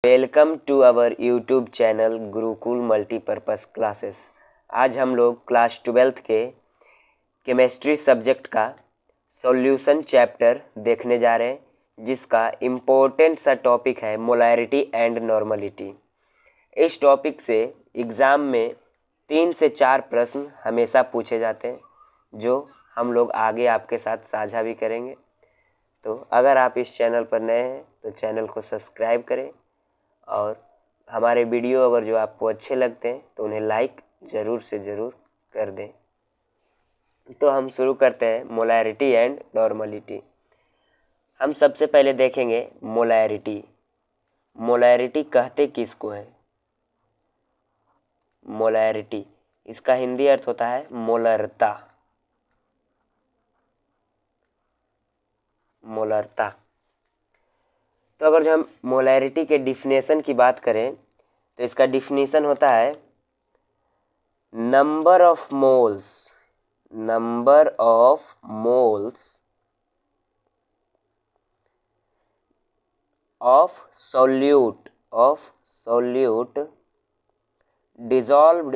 Welcome to our YouTube channel Gurukul Multipurpose Classes. आज हम लोग क्लास 12th के केमिस्ट्री सब्जेक्ट का सॉल्यूशन चैप्टर देखने जा रहे हैं, जिसका इम्पोर्टेंट सा टॉपिक है मोलैरिटी एंड नॉर्मलिटी। इस टॉपिक से एग्ज़ाम में 3 से 4 प्रश्न हमेशा पूछे जाते हैं, जो हम लोग आगे आपके साथ साझा भी करेंगे। तो अगर आप इस चैनल पर नए हैं तो चैनल को सब्सक्राइब करें और हमारे वीडियो अगर जो आपको अच्छे लगते हैं तो उन्हें लाइक ज़रूर से ज़रूर कर दें। तो हम शुरू करते हैं मोलैरिटी एंड नॉर्मलिटी। हम सबसे पहले देखेंगे मोलैरिटी। मोलैरिटी कहते किसको है? मोलैरिटी, इसका हिंदी अर्थ होता है मोलरता। मोलरता। तो अगर जो हम मोलैरिटी के डिफिनेशन की बात करें तो इसका डिफिनेशन होता है number of moles of solute dissolved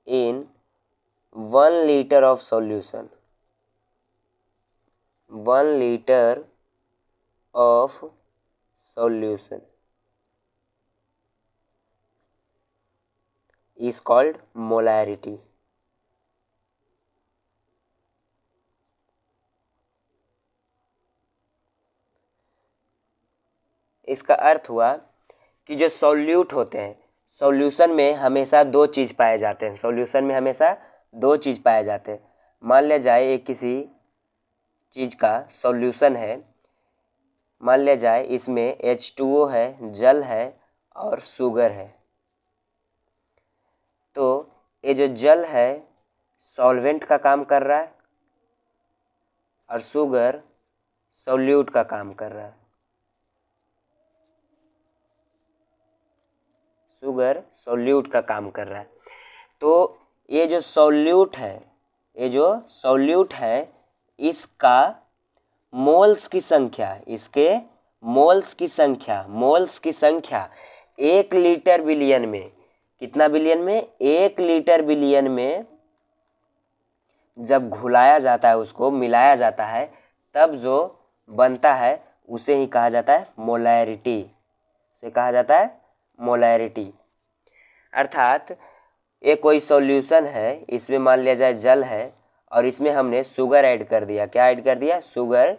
in 1 liter of solution. 1 liter of solution is called molarity. इसका अर्थ हुआ कि जो सॉल्यूट होते हैं, सॉल्यूशन में हमेशा दो चीज़ पाए जाते हैं। मान लिया जाए एक किसी चीज़ का सॉल्यूशन है, मान लिया जाए इसमें H2O है, जल है और शुगर है। तो ये जो जल है सॉल्वेंट का काम कर रहा है और शुगर सॉल्यूट का काम कर रहा है। तो ये जो सॉल्यूट है इसका मोल्स की संख्या 1 लीटर बिलियन में, कितना बिलियन में? 1 लीटर बिलियन में जब घुलाया जाता है, उसको मिलाया जाता है, तब जो बनता है उसे ही कहा जाता है मोलैरिटी। अर्थात ये कोई सॉल्यूशन है, इसमें मान लिया जाए जल है और इसमें हमने शुगर ऐड कर दिया। क्या ऐड कर दिया? शुगर।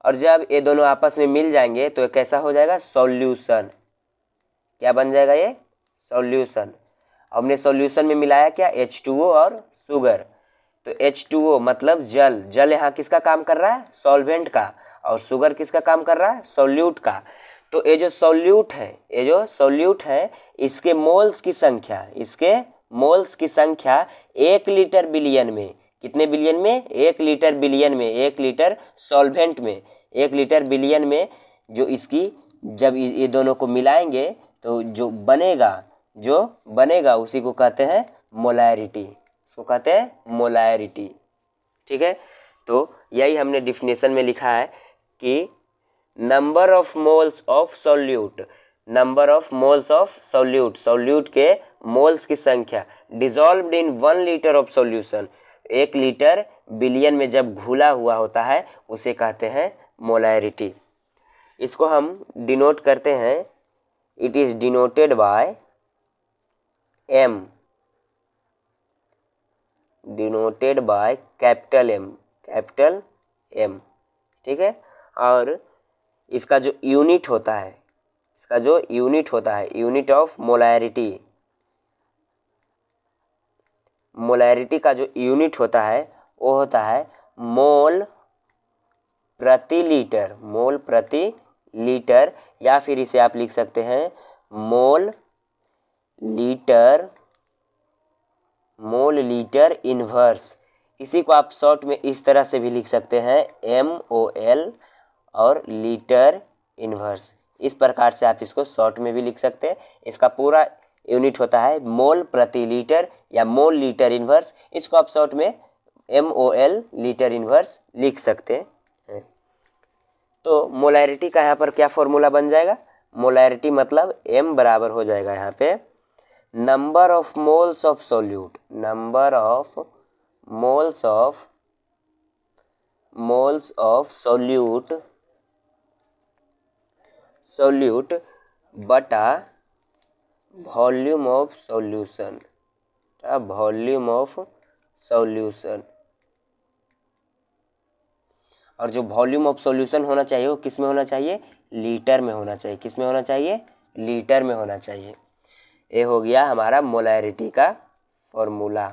और जब ये दोनों आपस में मिल जाएंगे तो ये कैसा हो जाएगा? सॉल्यूशन। क्या बन जाएगा? ये सॉल्यूशन। हमने सॉल्यूशन में मिलाया क्या? H2O और शुगर। तो H2O मतलब जल यहाँ किसका काम कर रहा है? सॉल्वेंट का। और शुगर किसका काम कर रहा है? सॉल्यूट का। तो ये जो सॉल्यूट है इसके मोल्स की संख्या 1 लीटर बिलियन में, कितने बिलियन में? 1 लीटर बिलियन में, 1 लीटर सॉल्वेंट में, 1 लीटर बिलियन में जो इसकी जब ये दोनों को मिलाएंगे तो जो बनेगा उसी को कहते हैं मोलैरिटी। ठीक है। तो यही हमने डिफिनेशन में लिखा है कि number of moles of solute के मोल्स की संख्या dissolved in 1 litre of solution, 1 litre billion में जब घुला हुआ होता है उसे कहते हैं मोलैरिटी। इसको हम डिनोट करते हैं, it is denoted by M, denoted by capital M। ठीक है। और इसका जो यूनिट होता है यूनिट ऑफ मोलैरिटी का जो यूनिट होता है वो होता है मोल प्रति लीटर, या फिर इसे आप लिख सकते हैं मोल लीटर इन्वर्स। इसी को आप शॉर्ट में इस तरह से भी लिख सकते हैं MOL और लीटर इन्वर्स। इस प्रकार से आप इसको शॉर्ट में भी लिख सकते हैं। इसका पूरा यूनिट होता है मोल प्रति लीटर या मोल लीटर इन्वर्स। इसको आप शॉर्ट में MOL लीटर इनवर्स लिख सकते हैं। तो मोलैरिटी का यहाँ पर क्या फॉर्मूला बन जाएगा, मोलैरिटी मतलब M बराबर हो जाएगा यहाँ पे number of moles of solute, number of moles of solute बटा volume of solution, volume of solution. और जो वॉल्यूम ऑफ सॉल्यूशन होना चाहिए वो किस में होना चाहिए, लीटर में होना चाहिए। किस में होना चाहिए, लीटर में होना चाहिए। ये हो गया हमारा मोलैरिटी का फॉर्मूला।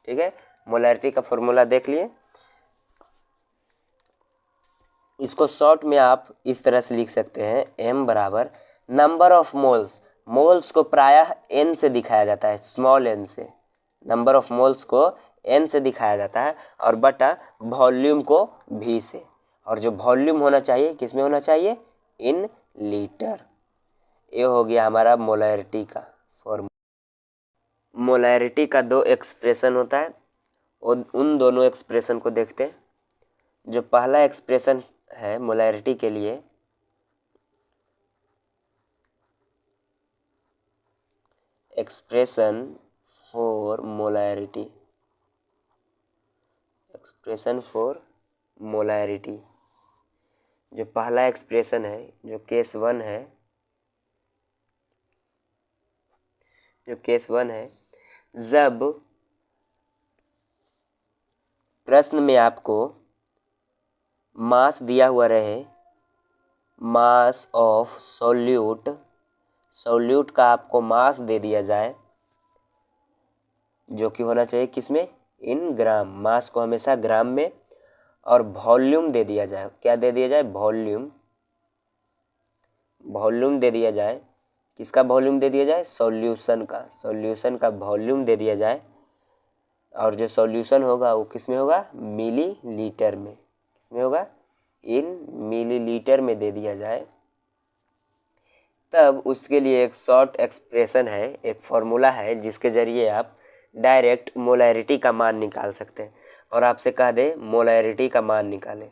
ठीक है, मोलैरिटी का फॉर्मूला देख लिए। इसको शॉर्ट में आप इस तरह से लिख सकते हैं, M बराबर नंबर ऑफ मोल्स, मोल्स को प्रायः N से दिखाया जाता है, स्मॉल n से, नंबर ऑफ मोल्स को N से दिखाया जाता है, और बटा वॉल्यूम को V से। और जो वॉल्यूम होना चाहिए किस में होना चाहिए, इन लीटर। ये हो गया हमारा मोलैरिटी का फॉर्मूला। मोलैरिटी का दो एक्सप्रेशन होता है, और उन दोनों एक्सप्रेशन को देखते हैं। जो पहला एक्सप्रेशन है मोलैरिटी के लिए, expression for molarity, expression for molarity, जो पहला एक्सप्रेशन है, जो केस 1 है, जो केस 1 है, जब प्रश्न में आपको मास दिया हुआ रहे, मास ऑफ सोल्यूट, सोल्यूट का आपको मास दे दिया जाए, जो कि होना चाहिए किसमें, इन ग्राम, मास को हमेशा ग्राम में, और वॉल्यूम दे दिया जाए, क्या दे दिया जाए, वॉल्यूम, वॉल्यूम दे दिया जाए। किसका वॉल्यूम दे दिया जाए, सॉल्यूशन का, सॉल्यूशन का वॉल्यूम दे दिया जाए। और जो सॉल्यूशन होगा वो किस में होगा, मिली लीटर में, किसमें होगा, इन मिलीलीटर में दे दिया जाए। तब उसके लिए एक शॉर्ट एक्सप्रेशन है, एक फॉर्मूला है, जिसके ज़रिए आप डायरेक्ट मोलैरिटी का मान निकाल सकते हैं। और आपसे कह दे मोलैरिटी का मान निकालें,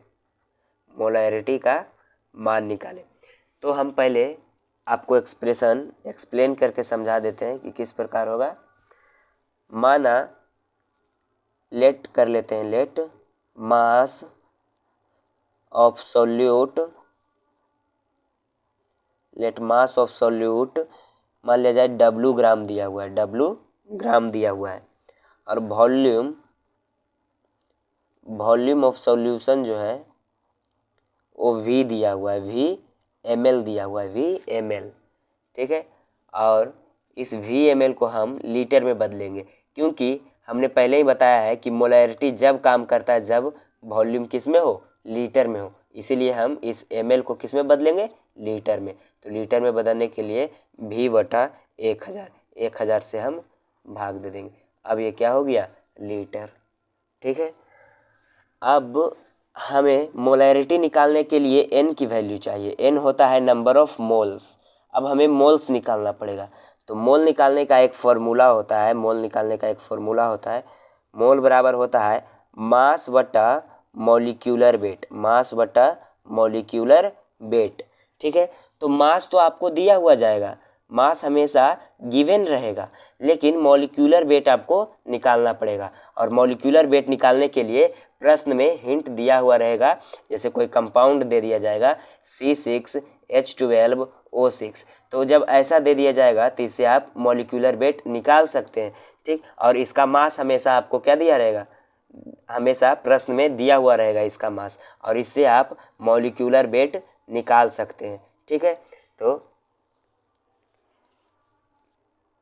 मोलैरिटी का मान निकालें, तो हम पहले आपको एक्सप्रेशन एक्सप्लेन करके समझा देते हैं कि किस प्रकार होगा। माना, लेट कर लेते हैं, let mass of solute, let mass of solute मान लिया जाए W ग्राम दिया हुआ है, W ग्राम दिया हुआ है, और वॉल्यूम, वॉल्यूम ऑफ सॉल्यूशन जो है वो V दिया हुआ है, V ml दिया हुआ है, V ml। ठीक है, और इस V ml को हम लीटर में बदलेंगे, क्योंकि हमने पहले ही बताया है कि मोलैरिटी जब काम करता है जब वॉल्यूम किस में हो, लीटर में हो, इसीलिए हम इस ml को किस में बदलेंगे, लीटर में। तो लीटर में बदलने के लिए V बटा 1000, 1000 से हम भाग दे देंगे। अब ये क्या हो गया, लीटर। ठीक है, अब हमें मोलैरिटी निकालने के लिए n की वैल्यू चाहिए, n होता है नंबर ऑफ मोल्स। अब हमें मोल्स निकालना पड़ेगा, तो मोल निकालने का एक फॉर्मूला होता है, मोल निकालने का एक फॉर्मूला होता है, मोल बराबर होता है मास बटा मॉलिक्यूलर वेट, मास बटा मॉलिक्यूलर वेट। ठीक है, तो मास तो आपको दिया हुआ जाएगा, मास हमेशा गिवन रहेगा, लेकिन मॉलिक्यूलर वेट आपको निकालना पड़ेगा। और मॉलिक्यूलर वेट निकालने के लिए प्रश्न में हिंट दिया हुआ रहेगा, जैसे कोई कंपाउंड दे दिया जाएगा C6H12O6, तो जब ऐसा दे दिया जाएगा तो इससे आप मॉलिक्यूलर वेट निकाल सकते हैं। ठीक, और इसका मास हमेशा आपको क्या दिया रहेगा, हमेशा प्रश्न में दिया हुआ रहेगा इसका मास, और इससे आप मॉलिक्यूलर वेट निकाल सकते हैं। ठीक है, तो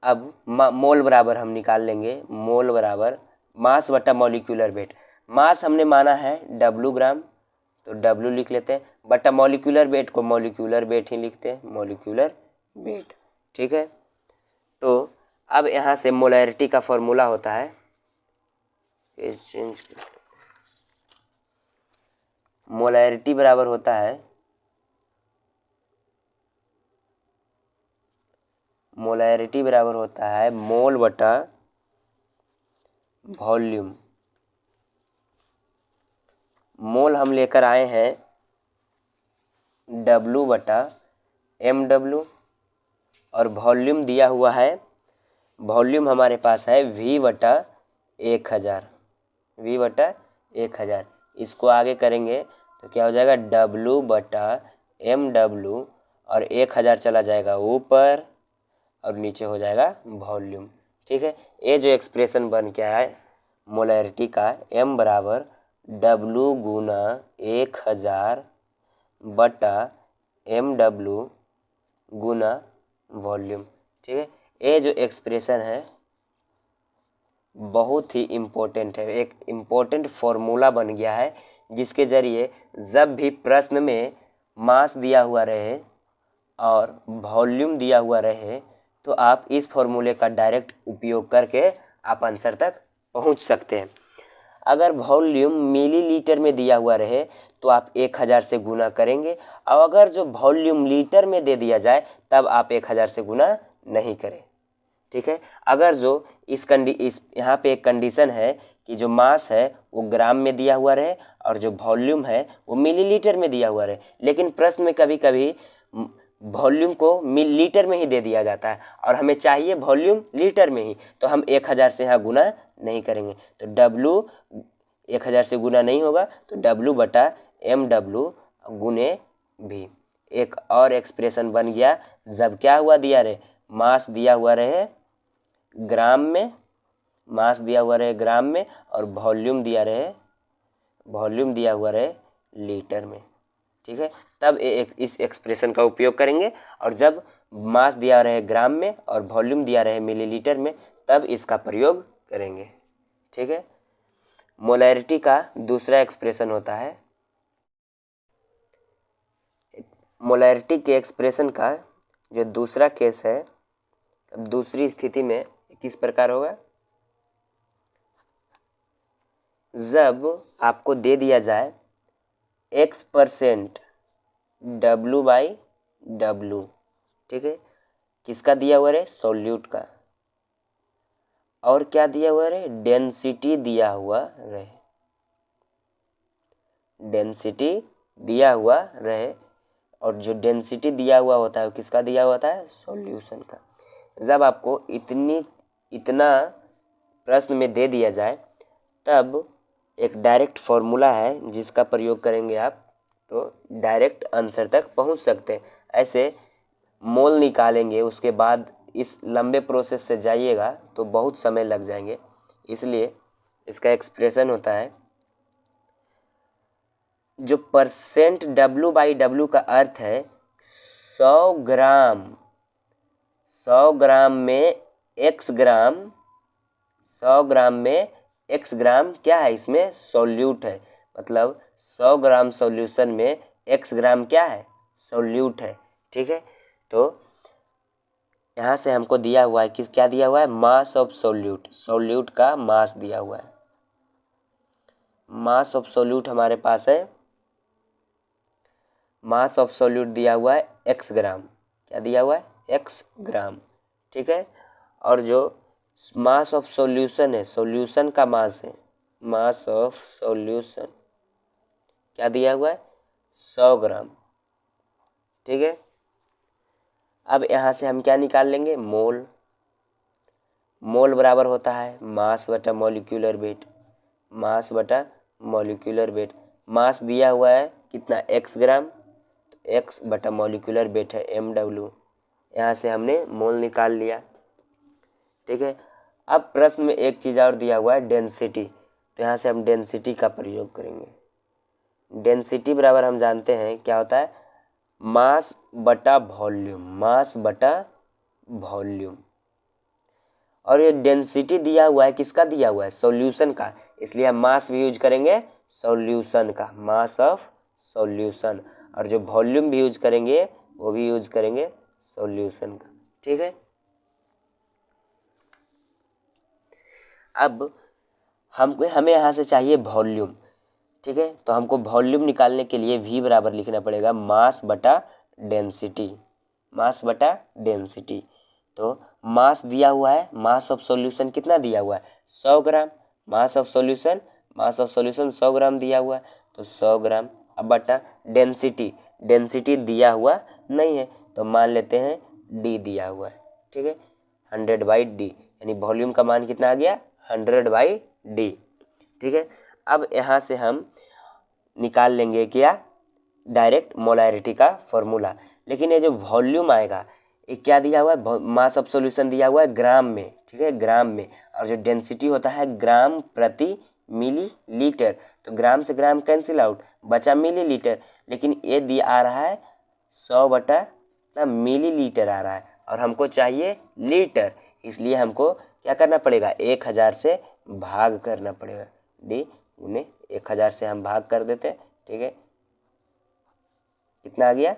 अब मोल बराबर हम निकाल लेंगे, मोल बराबर मास बटा मॉलिक्यूलर वेट। मास हमने माना है W ग्राम, तो W लिख लेते हैं, बटा मॉलिक्यूलर वेट को मॉलिक्यूलर वेट ही लिखते हैं, मॉलिक्यूलर वेट। ठीक है, तो अब यहाँ से मोलैरिटी का फॉर्मूला होता है, चेंज, मोलैरिटी बराबर होता है मोलैरिटी बराबर होता है मोल बटा वॉल्यूम। मोल हम लेकर आए हैं W बटा MW और वॉल्यूम दिया हुआ है, वॉल्यूम हमारे पास है V बटा 1000, V बटा 1000। इसको आगे करेंगे तो क्या हो जाएगा W बटा MW और 1000 चला जाएगा ऊपर और नीचे हो जाएगा वॉल्यूम। ठीक है, ये जो एक्सप्रेशन बन के आया है मोलैरिटी का, M बराबर W गुना 1000 बटा MW गुना वॉल्यूम। ठीक है, ये जो एक्सप्रेशन है बहुत ही इम्पोर्टेंट है, एक इम्पोर्टेंट फॉर्मूला बन गया है जिसके ज़रिए जब भी प्रश्न में मास दिया हुआ रहे और वॉल्यूम दिया हुआ रहे तो आप इस फॉर्मूले का डायरेक्ट उपयोग करके आप आंसर तक पहुंच सकते हैं। अगर वॉल्यूम मिलीलीटर में दिया हुआ रहे तो आप 1000 से गुना करेंगे और अगर जो वॉल्यूम लीटर में दे दिया जाए तब आप 1000 से गुना नहीं करें। ठीक है, अगर जो इस यहाँ पे एक कंडीशन है कि जो मास है वो ग्राम में दिया हुआ रहे और जो वॉल्यूम है वो मिलीलीटर में दिया हुआ रहे, लेकिन प्रश्न में कभी कभी वॉल्यूम को मिलीलीटर में ही दे दिया जाता है और हमें चाहिए वॉल्यूम लीटर में ही, तो हम 1000 से यहाँ गुना नहीं करेंगे, तो W 1000 से गुना नहीं होगा, तो W बटा MW गुने V। एक और एक्सप्रेशन बन गया जब क्या हुआ दिया रहे, मास दिया हुआ रहे ग्राम में, मास दिया हुआ रहे ग्राम में और वॉल्यूम दिया हुआ रहे लीटर में। ठीक है, तब इस एक्सप्रेशन का उपयोग करेंगे और जब मास दिया रहे ग्राम में और वॉल्यूम दिया रहे मिलीलीटर में तब इसका प्रयोग करेंगे। ठीक है, मोलैरिटी का दूसरा एक्सप्रेशन होता है, मोलैरिटी के एक्सप्रेशन का जो दूसरा केस है, अब दूसरी स्थिति में किस प्रकार होगा, जब आपको दे दिया जाए X% W/W। ठीक है, किसका दिया हुआ रहे, सॉल्यूट का, और क्या दिया हुआ रहे, डेंसिटी दिया हुआ रहे, डेंसिटी दिया हुआ रहे और जो डेंसिटी दिया हुआ होता है वो किसका दिया हुआ होता है, सॉल्यूशन का। जब आपको इतना प्रश्न में दे दिया जाए तब एक डायरेक्ट फॉर्मूला है जिसका प्रयोग करेंगे आप तो डायरेक्ट आंसर तक पहुंच सकते हैं। ऐसे मोल निकालेंगे उसके बाद इस लंबे प्रोसेस से जाइएगा तो बहुत समय लग जाएंगे, इसलिए इसका एक्सप्रेशन होता है, जो परसेंट W/W का अर्थ है 100 ग्राम में X ग्राम, 100 ग्राम में X ग्राम क्या है, इसमें सॉल्यूट है, मतलब 100 ग्राम सॉल्यूशन में X ग्राम क्या है, सॉल्यूट है। ठीक है, तो यहाँ से हमको दिया हुआ है कि क्या दिया हुआ है, मास ऑफ सॉल्यूट, सॉल्यूट का मास दिया हुआ है, मास ऑफ सॉल्यूट हमारे पास है, मास ऑफ सॉल्यूट दिया हुआ है X ग्राम, क्या दिया हुआ है, X ग्राम। ठीक है, और जो मास ऑफ सॉल्यूशन है, सॉल्यूशन का मास है, मास ऑफ सॉल्यूशन क्या दिया हुआ है, 100 ग्राम। ठीक है, अब यहाँ से हम क्या निकाल लेंगे, मोल। मोल बराबर होता है मास बटा मॉलिक्यूलर वेट, मास बटा मॉलिक्यूलर वेट। मास दिया हुआ है कितना, X ग्राम, तो X बटा मॉलिक्यूलर वेट है MW, यहाँ से हमने मोल निकाल लिया। ठीक है, अब प्रश्न में एक चीज़ और दिया हुआ है डेंसिटी, तो यहाँ से हम डेंसिटी का प्रयोग करेंगे। डेंसिटी बराबर हम जानते हैं क्या होता है, मास बटा वॉल्यूम, मास बटा वॉल्यूम, और ये डेंसिटी दिया हुआ है किसका दिया हुआ है, सॉल्यूशन का, इसलिए हम मास भी यूज करेंगे सॉल्यूशन का, मास ऑफ सॉल्यूशन, और जो वॉल्यूम भी यूज करेंगे वो भी यूज करेंगे सॉल्यूशन का। ठीक है, अब हमें यहाँ से चाहिए वॉल्यूम। ठीक है, तो हमको वॉल्यूम निकालने के लिए V बराबर लिखना पड़ेगा मास बटा डेंसिटी, मास बटा डेंसिटी। तो मास दिया हुआ है, मास ऑफ सॉल्यूशन कितना दिया हुआ है 100 ग्राम, मास ऑफ सॉल्यूशन 100 ग्राम दिया हुआ है, तो 100 ग्राम। अब बटा डेंसिटी, डेंसिटी दिया हुआ नहीं है तो मान लेते हैं डी दिया हुआ है, ठीक है 100/d, यानी वॉल्यूम का मान कितना आ गया 100/d, ठीक है। अब यहाँ से हम निकाल लेंगे क्या डायरेक्ट मोलैरिटी का फॉर्मूला, लेकिन ये जो वॉल्यूम आएगा ये क्या दिया हुआ है, मास ऑफ सॉल्यूशन दिया हुआ है ग्राम में, ठीक है ग्राम में, और जो डेंसिटी होता है ग्राम प्रति मिलीलीटर, तो ग्राम से ग्राम कैंसिल आउट, बचा मिलीलीटर, लेकिन ये दिया आ रहा है 100/ना मिलीलीटर आ रहा है और हमको चाहिए लीटर, इसलिए हमको क्या करना पड़ेगा 1000 से भाग करना पड़ेगा, डी उन्हें 1000 से हम भाग कर देते हैं, ठीक है कितना आ गया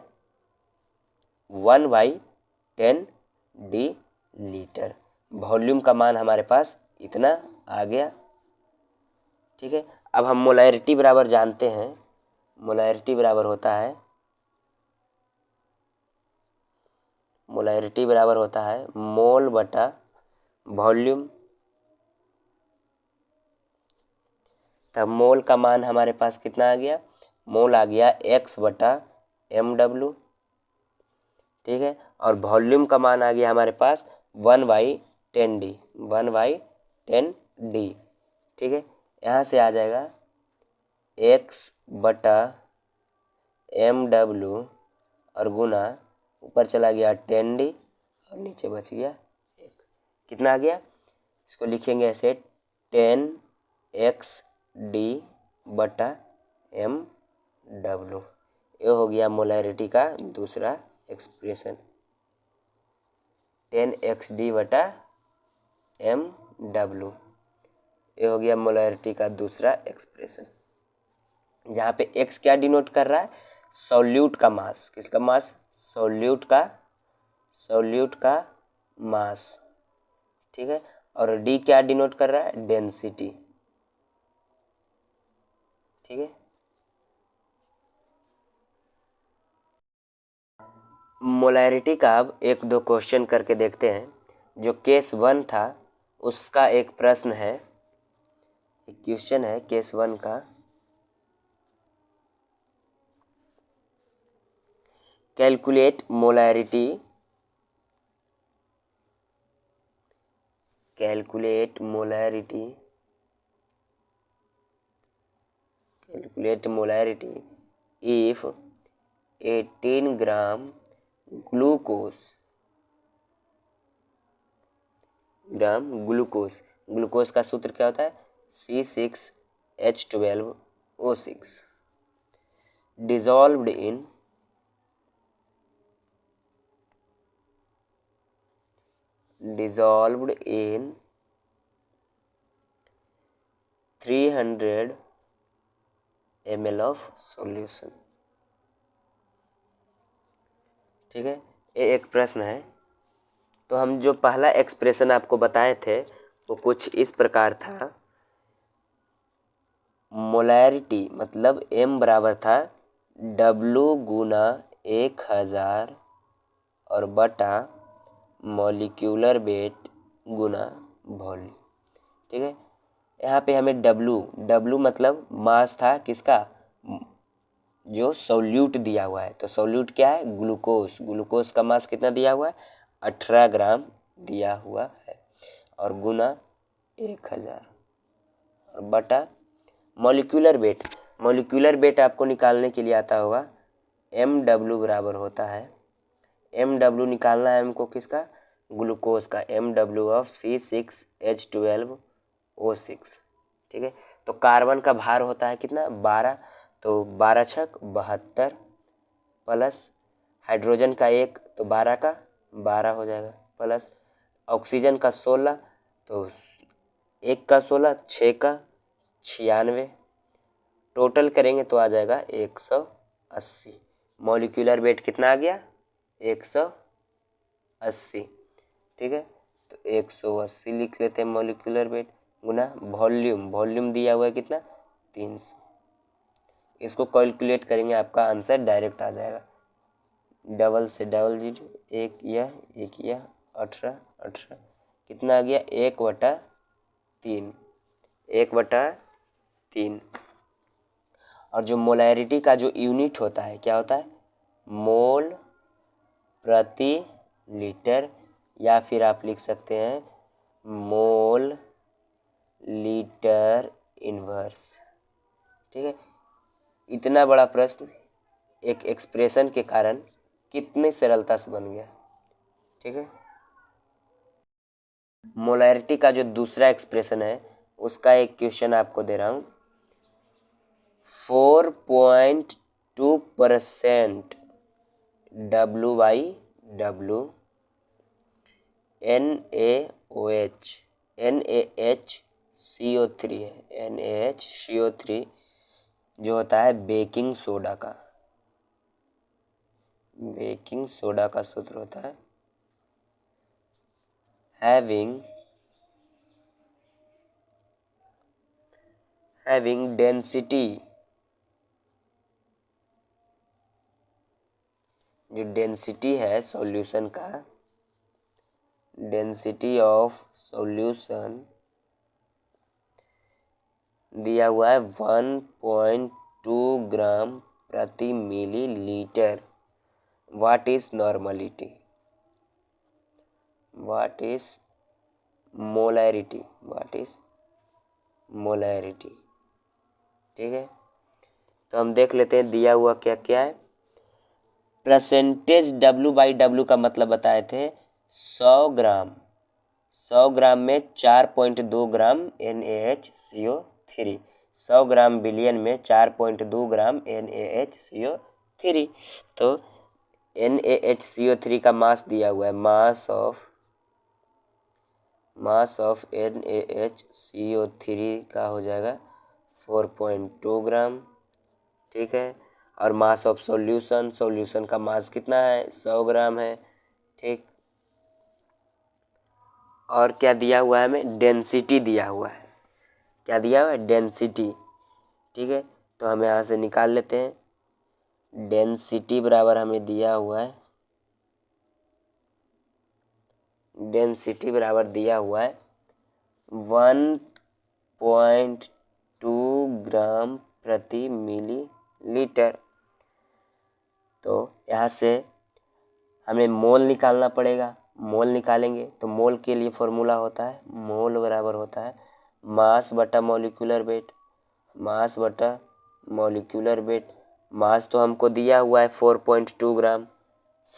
1/10 लीटर, वॉल्यूम का मान हमारे पास इतना आ गया, ठीक है। अब हम मोलैरिटी बराबर जानते हैं, मोलैरिटी बराबर होता है मोल बटा वॉल्यूम, तब मोल का मान हमारे पास कितना आ गया, मोल आ गया x/mw, ठीक है, और वॉल्यूम का मान आ गया हमारे पास 1/10d, 1/10d, ठीक है। यहाँ से आ जाएगा x/mw और गुना ऊपर चला गया 10d और नीचे बच गया 1, कितना आ गया, इसको लिखेंगे ऐसे 10xd/mw, ये हो गया मोलैरिटी का दूसरा एक्सप्रेशन 10xd/mw, ये हो गया मोलैरिटी का दूसरा एक्सप्रेशन, जहाँ पे x क्या डिनोट कर रहा है सॉल्यूट का मास, किसका मास सॉल्यूट का मास, ठीक है, और d क्या डिनोट कर रहा है डेंसिटी, ठीक है। मोलैरिटी का अब 1-2 क्वेश्चन करके देखते हैं, जो केस 1 था उसका एक प्रश्न है, एक क्वेश्चन है केस 1 का, calculate molarity if 18 gram glucose का सूत्र क्या होता है C6H12O6 dissolved in 300 ml of solution, ठीक है, ये एक प्रश्न है। तो हम जो पहला एक्सप्रेशन आपको बताए थे वो कुछ इस प्रकार था, मोलैरिटी मतलब m बराबर था W गुना 1000 और बटा मॉलिक्यूलर वेट गुना वॉल्यूम, ठीक है। यहाँ पे हमें W मतलब मास था किसका, जो सॉल्यूट दिया हुआ है, तो सॉल्यूट क्या है ग्लूकोज का मास कितना दिया हुआ है 18 ग्राम दिया हुआ है, और गुना 1000 और बटा मॉलिक्यूलर वेट आपको निकालने के लिए आता होगा MW बराबर होता है, MW निकालना है हमको किसका ग्लूकोज का, MW ऑफ C6H12O6, ठीक है। तो कार्बन का भार होता है कितना 12, तो 12 छक 72 प्लस हाइड्रोजन का 1 तो 12 का 12 हो जाएगा, प्लस ऑक्सीजन का 16 तो 1 का 16 6 का 96, टोटल करेंगे तो आ जाएगा 180, मॉलिक्यूलर वेट कितना आ गया 180, ठीक है। तो 180 लिख लेते हैं मॉलिक्यूलर वेट गुना वॉल्यूम दिया हुआ है कितना 300, इसको कैलकुलेट करेंगे आपका आंसर डायरेक्ट आ जाएगा, डबल से डबल जीरो, एक यह 18 18 कितना आ गया 1/3, 1/3। और जो मोलैरिटी का जो यूनिट होता है क्या होता है, मोल प्रति लीटर, या फिर आप लिख सकते हैं मोल लीटर इनवर्स। ठीक है, इतना बड़ा प्रश्न एक एक्सप्रेशन के कारण कितनी सरलता से बन गया। ठीक है, मोलैरिटी का जो दूसरा एक्सप्रेशन है उसका एक क्वेश्चन आपको दे रहा हूँ। 4.2% W/W NaOH है, NaHCO3 जो होता है बेकिंग सोडा का सूत्र होता है having density, जो डेंसिटी है सॉल्यूशन का, डेंसिटी ऑफ सॉल्यूशन दिया हुआ है 1.2 ग्राम प्रति millilitre. What is normality, what is molarity, ठीक है, तो हम देख लेते हैं दिया हुआ क्या क्या है। परसेंटेज W/W का मतलब बताए थे 100 ग्राम, 100 ग्राम में 4.2 ग्राम NaHCO3, 100 ग्राम बिलियन में 4.2 ग्राम NaHCO3। तो NaHCO3 का मास दिया हुआ है, मास ऑफ NaHCO3 का हो जाएगा 4.2 ग्राम। ठीक है, और मास ऑफ सॉल्यूशन का मास कितना है, 100 ग्राम है। ठीक, और क्या दिया हुआ है हमें, डेंसिटी दिया हुआ है, क्या दिया हुआ है, डेंसिटी। ठीक है, तो हम यहाँ से निकाल लेते हैं, डेंसिटी बराबर हमें दिया हुआ है, डेंसिटी बराबर दिया हुआ है 1.2 ग्राम प्रति मिलीलीटर। तो यहाँ से हमें मोल निकालना पड़ेगा, मोल निकालेंगे तो मोल के लिए फॉर्मूला होता है, मोल बराबर होता है मास बटा मॉलिक्यूलर वेट, मास बटा मॉलिक्यूलर वेट। मास तो हमको दिया हुआ है 4.2 ग्राम,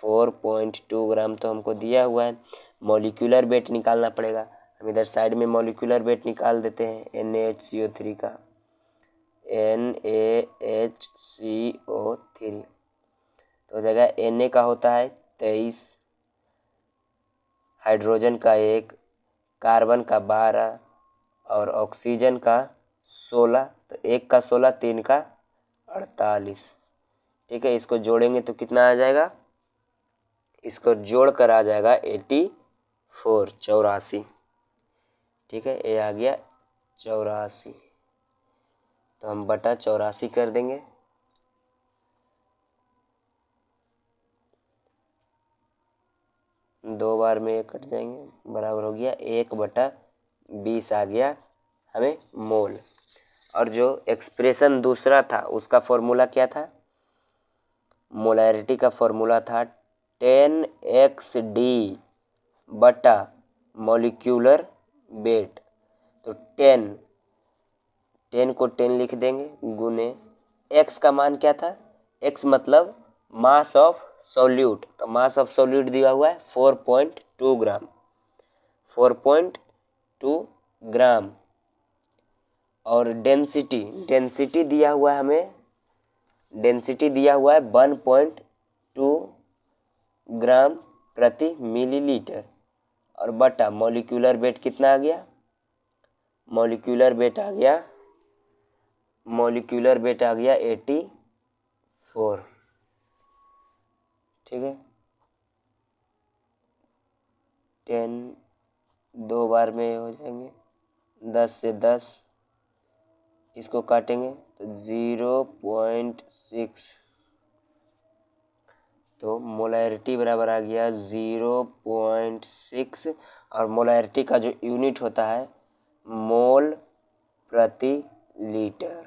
4.2 ग्राम तो हमको दिया हुआ है। मॉलिक्यूलर वेट निकालना पड़ेगा, हम इधर साइड में मॉलिक्यूलर वेट निकाल देते हैं NaHCO3 का, NaHCO3 तो हो जाएगा Na का होता है 23, हाइड्रोजन का 1, कार्बन का 12 और ऑक्सीजन का 16। तो 1 का 16, 3 का 48। ठीक है, इसको जोड़ेंगे तो कितना आ जाएगा, इसको जोड़ कर आ जाएगा 84, 84। ठीक है, ये आ गया 84, तो हम बटा 84 कर देंगे। दो बार में ये कट जाएंगे, बराबर हो गया 1/20 आ गया हमें मोल। और जो एक्सप्रेशन दूसरा था उसका फॉर्मूला क्या था, मोलैरिटी का फॉर्मूला था 10xD बटा मॉलिक्यूलर वेट। तो 10 को 10 लिख देंगे गुने x का मान क्या था, x मतलब मास ऑफ सॉल्यूट, तो मास ऑफ सॉल्यूट दिया हुआ है 4.2 ग्राम, 4.2 ग्राम। और डेंसिटी दिया हुआ है हमें, डेंसिटी दिया हुआ है 1.2 ग्राम प्रति मिलीलीटर, और बटा मॉलिक्यूलर वेट कितना आ गया, मॉलिक्यूलर वेट आ गया 84। ठीक है, 10 दो बार में हो जाएंगे, 10 से 10 इसको काटेंगे तो 0.6 तो मोलैरिटी बराबर आ गया 0.6 और मोलैरिटी का जो यूनिट होता है मोल प्रति लीटर।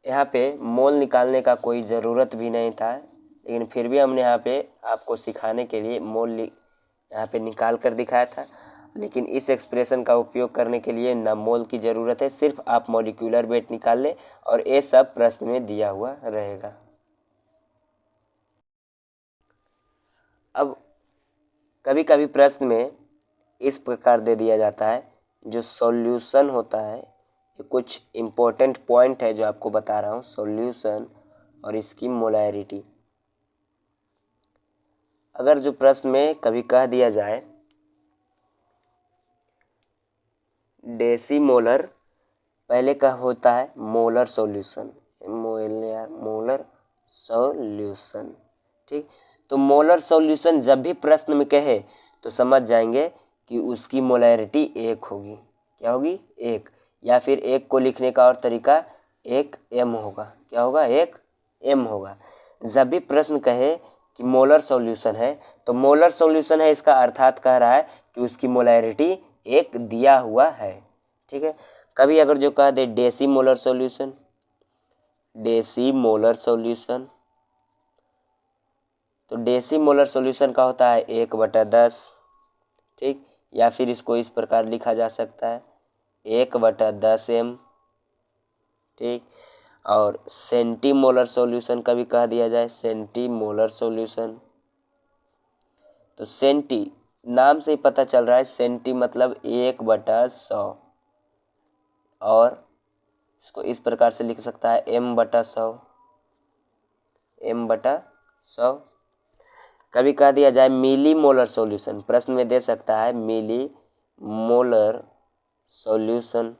यहाँ पे मोल निकालने का कोई ज़रूरत भी नहीं था, लेकिन फिर भी हमने यहाँ पे आपको सिखाने के लिए मोल यहाँ पे निकाल कर दिखाया था। लेकिन इस एक्सप्रेशन का उपयोग करने के लिए ना मोल की ज़रूरत है, सिर्फ आप मॉलिक्यूलर वेट निकाल लें और ये सब प्रश्न में दिया हुआ रहेगा। अब कभी कभी प्रश्न में इस प्रकार दे दिया जाता है, जो सॉल्यूशन होता है, ये कुछ इम्पोर्टेंट पॉइंट है जो आपको बता रहा हूँ, सॉल्यूशन और इसकी मोलैरिटी। अगर जो प्रश्न में कभी कह दिया जाए डेसीमोलर, पहले का होता है मोलर सॉल्यूशन, मोलर सॉल्यूशन, ठीक। तो मोलर सॉल्यूशन जब भी प्रश्न में कहे तो समझ जाएंगे कि उसकी मोलैरिटी 1 होगी। क्या होगी? 1। या फिर 1 को लिखने का और तरीका 1m होगा। क्या होगा? 1m होगा। जब भी प्रश्न कहे कि मोलर सॉल्यूशन है, तो मोलर सॉल्यूशन है इसका अर्थात कह रहा है कि उसकी मोलैरिटी 1 दिया हुआ है, ठीक है। कभी अगर जो कह दे डेसीमोलर सॉल्यूशन, डेसीमोलर सॉल्यूशन, तो डेसीमोलर सॉल्यूशन का होता है 1/10, ठीक। या फिर इसको इस प्रकार लिखा जा सकता है 1/10m, ठीक। और सेंटीमोलर सॉल्यूशन का भी कह दिया जाए सेंटीमोलर सॉल्यूशन, तो सेंटी नाम से ही पता चल रहा है, सेंटी मतलब 1/100, और इसको इस प्रकार से लिख सकता है m/100, m/100। कभी कह दिया जाए मिली मोलर सॉल्यूशन, प्रश्न में दे सकता है मिली मोलर सॉल्यूशन,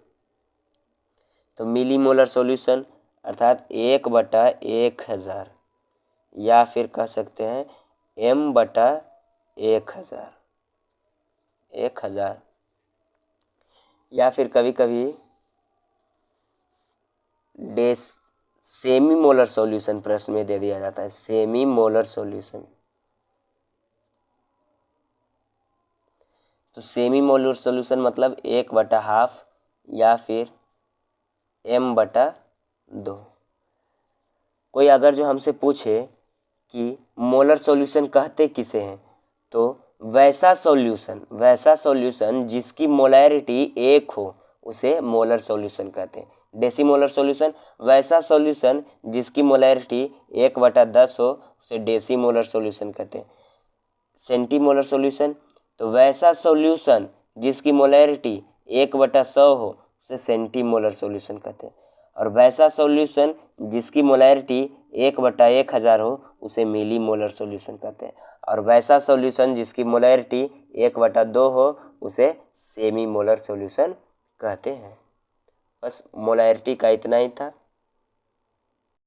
तो मिली मोलर सॉल्यूशन अर्थात 1/1000, या फिर कह सकते हैं m/1000, 1000। या फिर कभी कभी सेमी मोलर सॉल्यूशन प्रश्न में दे दिया जाता है, सेमी मोलर सॉल्यूशन, तो सेमी मोलर सॉल्यूशन मतलब 1/2 या फिर m/2। कोई अगर जो हमसे पूछे कि मोलर सॉल्यूशन कहते किसे हैं, तो वैसा सॉल्यूशन जिसकी मोलैरिटी 1 हो उसे मोलर सॉल्यूशन कहते हैं। डेसीमोलर सॉल्यूशन वैसा सॉल्यूशन जिसकी मोलैरिटी 1/10 हो उसे डेसीमोलर सॉल्यूशन कहते हैं। सेंटीमोलर सॉल्यूशन तो वैसा सॉल्यूशन जिसकी मोलैरिटी 1/100 हो उसे सेंटीमोलर सॉल्यूशन कहते हैं। और वैसा सॉल्यूशन जिसकी मोलैरिटी 1/1000 हो उसे मिली मोलर सॉल्यूशन कहते हैं। और वैसा सॉल्यूशन जिसकी मोलैरिटी 1/2 हो उसे सेमी मोलर सॉल्यूशन कहते हैं। बस मोलैरिटी का इतना ही था।